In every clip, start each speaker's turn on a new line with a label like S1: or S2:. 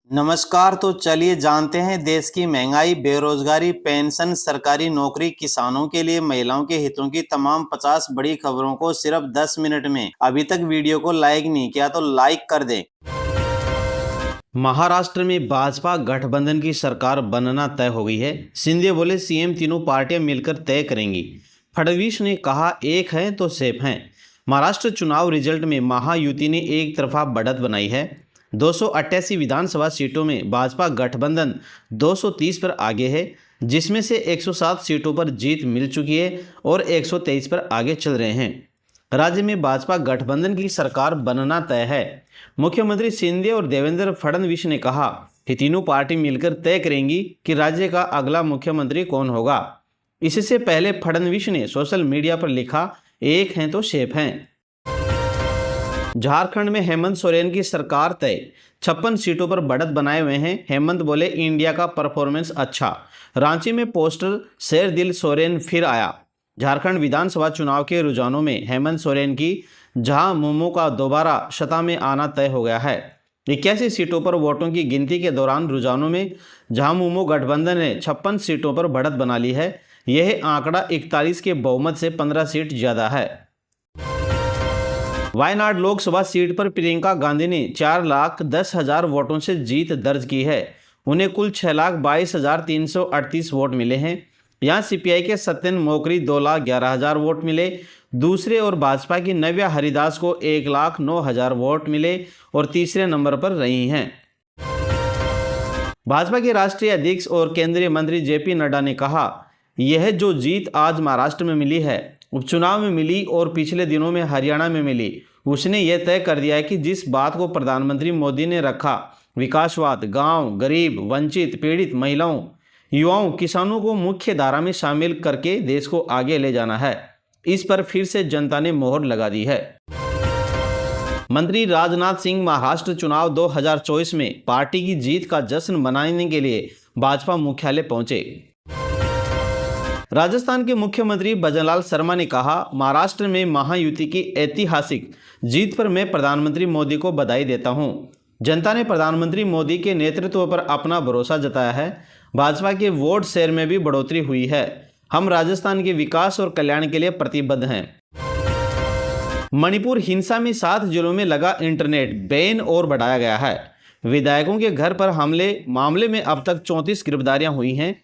S1: नमस्कार। तो चलिए जानते हैं देश की महंगाई, बेरोजगारी, पेंशन, सरकारी नौकरी, किसानों के लिए महिलाओं के हितों की तमाम 50 बड़ी खबरों को सिर्फ 10 मिनट में। अभी तक वीडियो को लाइक नहीं किया तो लाइक कर दें। महाराष्ट्र में भाजपा गठबंधन की सरकार बनना तय हो गई है। शिंदे बोले सीएम तीनों पार्टियां मिलकर तय करेंगी। फडणवीस ने कहा एक हैं तो सेफ हैं। महाराष्ट्र चुनाव रिजल्ट में महायुति ने एक तरफा बढ़त बनाई है। 288 विधानसभा सीटों में भाजपा गठबंधन 230 पर आगे है, जिसमें से 107 सीटों पर जीत मिल चुकी है और 123 पर आगे चल रहे हैं। राज्य में भाजपा गठबंधन की सरकार बनना तय है। मुख्यमंत्री शिंदे और देवेंद्र फडणवीस ने कहा कि तीनों पार्टी मिलकर तय करेंगी कि राज्य का अगला मुख्यमंत्री कौन होगा। इससे पहले फडणवीस ने सोशल मीडिया पर लिखा एक हैं तो सेफ हैं। झारखंड में हेमंत सोरेन की सरकार तय, 56 सीटों पर बढ़त बनाए हुए हैं। हेमंत बोले इंडिया का परफॉर्मेंस अच्छा। रांची में पोस्टर शेर दिल सोरेन फिर आया। झारखंड विधानसभा चुनाव के रुझानों में हेमंत सोरेन की झामुमो का दोबारा सत्ता में आना तय हो गया है। 81 सीटों पर वोटों की गिनती के दौरान रुझानों में झामुमो गठबंधन ने 56 सीटों पर बढ़त बना ली है। यह आंकड़ा 41 के बहुमत से 15 सीट ज्यादा है। वायनाड लोकसभा सीट पर प्रियंका गांधी ने 4,10,000 वोटों से जीत दर्ज की है। उन्हें कुल 6,22,338 वोट मिले हैं। यहां सीपीआई के सत्यन मोकरी 2,11,000 वोट मिले। दूसरे और भाजपा की नव्या हरिदास को 1,09,000 वोट मिले और तीसरे नंबर पर रही हैं। भाजपा के राष्ट्रीय अध्यक्ष और केंद्रीय मंत्री जेपी नड्डा ने कहा यह जो जीत आज महाराष्ट्र में मिली है, उपचुनाव में मिली और पिछले दिनों में हरियाणा में मिली, उसने यह तय कर दिया है कि जिस बात को प्रधानमंत्री मोदी ने रखा, विकासवाद, गांव, गरीब, वंचित, पीड़ित, महिलाओं, युवाओं, किसानों को मुख्य धारा में शामिल करके देश को आगे ले जाना है, इस पर फिर से जनता ने मोहर लगा दी है। मंत्री राजनाथ सिंह महाराष्ट्र चुनाव 2024 में पार्टी की जीत का जश्न मनाने के लिए भाजपा मुख्यालय पहुंचे। राजस्थान के मुख्यमंत्री भजनलाल शर्मा ने कहा महाराष्ट्र में महायुति की ऐतिहासिक जीत पर मैं प्रधानमंत्री मोदी को बधाई देता हूं। जनता ने प्रधानमंत्री मोदी के नेतृत्व पर अपना भरोसा जताया है। भाजपा के वोट शेयर में भी बढ़ोतरी हुई है। हम राजस्थान के विकास और कल्याण के लिए प्रतिबद्ध हैं। मणिपुर हिंसा में 7 जिलों में लगा इंटरनेट बैन और बढ़ाया गया है। विधायकों के घर पर हमले मामले में अब तक 34 गिरफ्तारियां हुई हैं।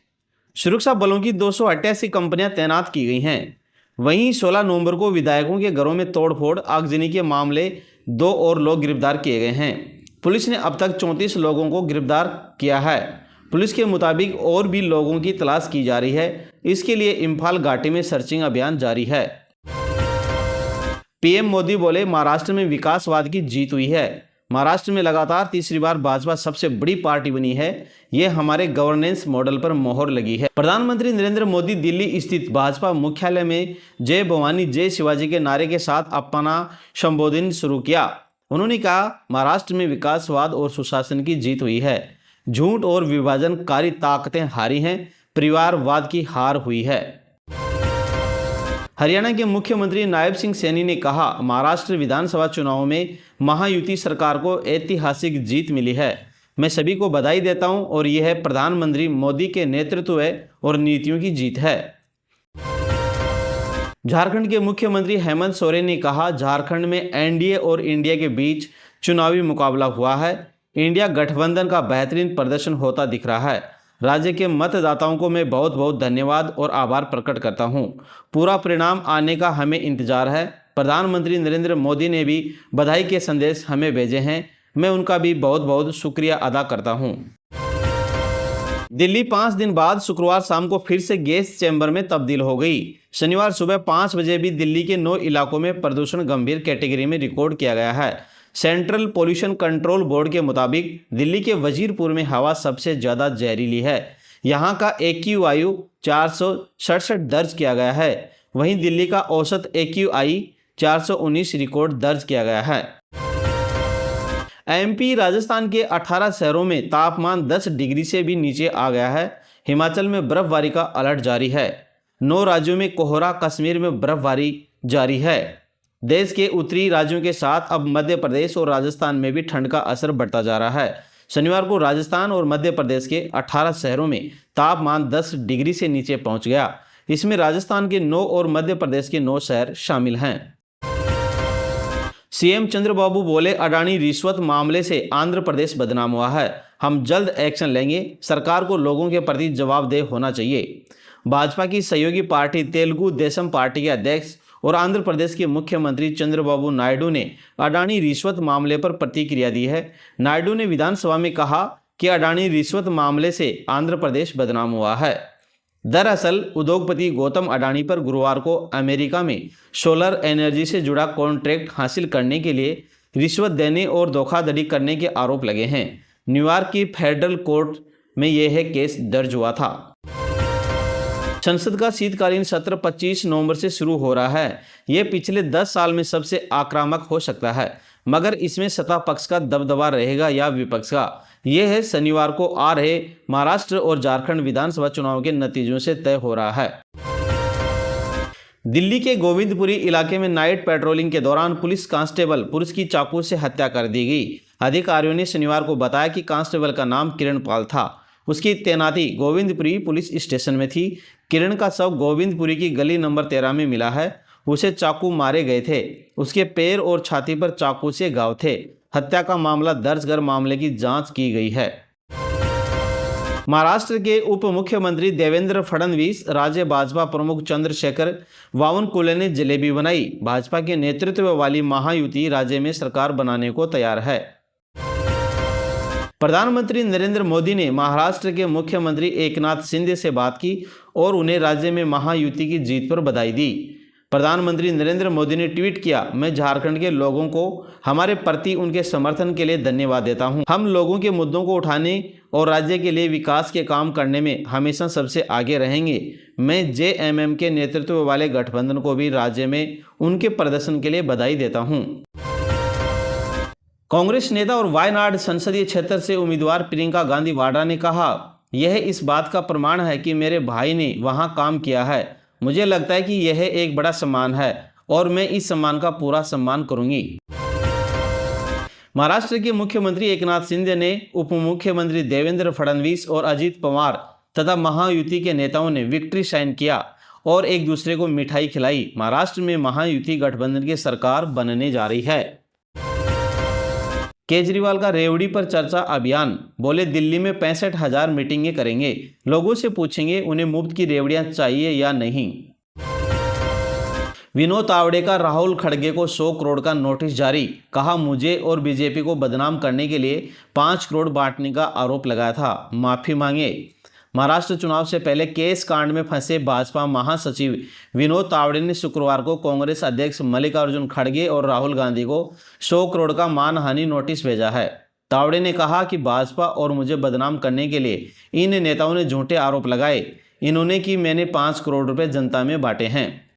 S1: सुरक्षा बलों की 288 कंपनियां तैनात की गई हैं। वहीं 16 नवंबर को विधायकों के घरों में तोड़फोड़, आगजनी के मामले 2 और लोग गिरफ्तार किए गए हैं। पुलिस ने अब तक 34 लोगों को गिरफ्तार किया है। पुलिस के मुताबिक और भी लोगों की तलाश की जा रही है। इसके लिए इम्फाल घाटी में सर्चिंग अभियान जारी है। पीएम मोदी बोले महाराष्ट्र में विकासवाद की जीत हुई है। महाराष्ट्र में लगातार तीसरी बार भाजपा सबसे बड़ी पार्टी बनी है। यह हमारे गवर्नेंस मॉडल पर मोहर लगी है। प्रधानमंत्री नरेंद्र मोदी दिल्ली स्थित भाजपा मुख्यालय में जय भवानी जय शिवाजी के नारे के साथ अपना संबोधन शुरू किया। उन्होंने कहा महाराष्ट्र में विकासवाद और सुशासन की जीत हुई है। झूठ और विभाजनकारी ताकतें हारी हैं, परिवारवाद की हार हुई है। हरियाणा के मुख्यमंत्री नायब सिंह सैनी ने कहा महाराष्ट्र विधानसभा चुनाव में महायुति सरकार को ऐतिहासिक जीत मिली है। मैं सभी को बधाई देता हूं और यह प्रधानमंत्री मोदी के नेतृत्व और नीतियों की जीत है। झारखंड के मुख्यमंत्री हेमंत सोरेन ने कहा झारखंड में एनडीए और इंडिया के बीच चुनावी मुकाबला हुआ है। इंडिया गठबंधन का बेहतरीन प्रदर्शन होता दिख रहा है। राज्य के मतदाताओं को मैं बहुत बहुत धन्यवाद और आभार प्रकट करता हूं। पूरा परिणाम आने का हमें इंतजार है। प्रधानमंत्री नरेंद्र मोदी ने भी बधाई के संदेश हमें भेजे हैं। मैं उनका भी बहुत बहुत शुक्रिया अदा करता हूं। दिल्ली 5 दिन बाद शुक्रवार शाम को फिर से गैस चैम्बर में तब्दील हो गई। शनिवार सुबह 5 बजे भी दिल्ली के 9 इलाकों में प्रदूषण गंभीर कैटेगरी में रिकॉर्ड किया गया है। सेंट्रल पोल्यूशन कंट्रोल बोर्ड के मुताबिक दिल्ली के वजीरपुर में हवा सबसे ज़्यादा जहरीली है। यहाँ का AQI 467 दर्ज किया गया है। वहीं दिल्ली का औसत AQI 419 रिकॉर्ड दर्ज किया गया है। MP राजस्थान के 18 शहरों में तापमान 10 डिग्री से भी नीचे आ गया है। हिमाचल में बर्फबारी का अलर्ट जारी है। 9 राज्यों में कोहरा, कश्मीर में बर्फबारी जारी है। देश के उत्तरी राज्यों के साथ अब मध्य प्रदेश और राजस्थान में भी ठंड का असर बढ़ता जा रहा है। शनिवार को राजस्थान और मध्य प्रदेश के 18 शहरों में तापमान 10 डिग्री से नीचे पहुंच गया। इसमें राजस्थान के 9 और मध्य प्रदेश के 9 शहर शामिल हैं। सीएम चंद्रबाबू बोले, अडानी रिश्वत मामले से आंध्र प्रदेश बदनाम हुआ है। हम जल्द एक्शन लेंगे। सरकार को लोगों के प्रति जवाबदेह होना चाहिए। भाजपा की सहयोगी पार्टी तेलुगु देशम पार्टी के अध्यक्ष और आंध्र प्रदेश के मुख्यमंत्री चंद्रबाबू नायडू ने अडानी रिश्वत मामले पर प्रतिक्रिया दी है। नायडू ने विधानसभा में कहा कि अडानी रिश्वत मामले से आंध्र प्रदेश बदनाम हुआ है। दरअसल उद्योगपति गौतम अडानी पर गुरुवार को अमेरिका में सोलर एनर्जी से जुड़ा कॉन्ट्रैक्ट हासिल करने के लिए रिश्वत देने और धोखाधड़ी करने के आरोप लगे हैं। न्यूयॉर्क की फेडरल कोर्ट में यह केस दर्ज हुआ था। संसद का शीतकालीन सत्र 25 नवंबर से शुरू हो रहा है। यह पिछले 10 साल में सबसे आक्रामक हो सकता है, मगर इसमें सत्ता पक्ष का दबदबा रहेगा या विपक्ष का, यह है शनिवार को आ रहे महाराष्ट्र और झारखंड विधानसभा चुनाव के नतीजों से तय हो रहा है। दिल्ली के गोविंदपुरी इलाके में नाइट पेट्रोलिंग के दौरान पुलिस कांस्टेबल पुरुष की चाकू से हत्या कर दी गई। अधिकारियों ने शनिवार को बताया कि कांस्टेबल का नाम किरण पाल था। उसकी तैनाती गोविंदपुरी पुलिस स्टेशन में थी। किरण का शव गोविंदपुरी की गली नंबर 13 में मिला है। उसे चाकू मारे गए थे। उसके पैर और छाती पर चाकू से घाव थे। हत्या का मामला दर्ज कर मामले की जांच की गई है। महाराष्ट्र के उप मुख्यमंत्री देवेंद्र फडणवीस, राज्य भाजपा प्रमुख चंद्रशेखर बावनकुले ने जलेबी बनाई। भाजपा के नेतृत्व वाली महायुति राज्य में सरकार बनाने को तैयार है। प्रधानमंत्री नरेंद्र मोदी ने महाराष्ट्र के मुख्यमंत्री एकनाथ शिंदे से बात की और उन्हें राज्य में महायुति की जीत पर बधाई दी। प्रधानमंत्री नरेंद्र मोदी ने ट्वीट किया, मैं झारखंड के लोगों को हमारे प्रति उनके समर्थन के लिए धन्यवाद देता हूं। हम लोगों के मुद्दों को उठाने और राज्य के लिए विकास के काम करने में हमेशा सबसे आगे रहेंगे। मैं जेएमएम के नेतृत्व वाले गठबंधन को भी राज्य में उनके प्रदर्शन के लिए बधाई देता हूं। कांग्रेस नेता और वायनाड संसदीय क्षेत्र से उम्मीदवार प्रियंका गांधी वाड्रा ने कहा, यह इस बात का प्रमाण है कि मेरे भाई ने वहां काम किया है। मुझे लगता है कि यह एक बड़ा सम्मान है और मैं इस सम्मान का पूरा सम्मान करूंगी। महाराष्ट्र के मुख्यमंत्री एकनाथ शिंदे ने उप मुख्यमंत्री देवेंद्र फडणवीस और अजित पवार तथा महायुति के नेताओं ने विक्ट्री साइन किया और एक दूसरे को मिठाई खिलाई। महाराष्ट्र में महायुति गठबंधन की सरकार बनने जा रही है। केजरीवाल का रेवड़ी पर चर्चा अभियान, बोले दिल्ली में 65,000 मीटिंगें करेंगे। लोगों से पूछेंगे उन्हें मुफ्त की रेवड़ियां चाहिए या नहीं। विनोद तावड़े का राहुल खड़गे को 100 करोड़ का नोटिस जारी। कहा, मुझे और बीजेपी को बदनाम करने के लिए 5 करोड़ बांटने का आरोप लगाया था, माफी मांगे। महाराष्ट्र चुनाव से पहले केस कांड में फंसे भाजपा महासचिव विनोद तावड़े ने शुक्रवार को कांग्रेस अध्यक्ष मल्लिकार्जुन खड़गे और राहुल गांधी को 100 करोड़ का मानहानि नोटिस भेजा है। तावड़े ने कहा कि भाजपा और मुझे बदनाम करने के लिए इन नेताओं ने झूठे आरोप लगाए। इन्होंने कि मैंने 5 करोड़ रुपए जनता में बांटे हैं।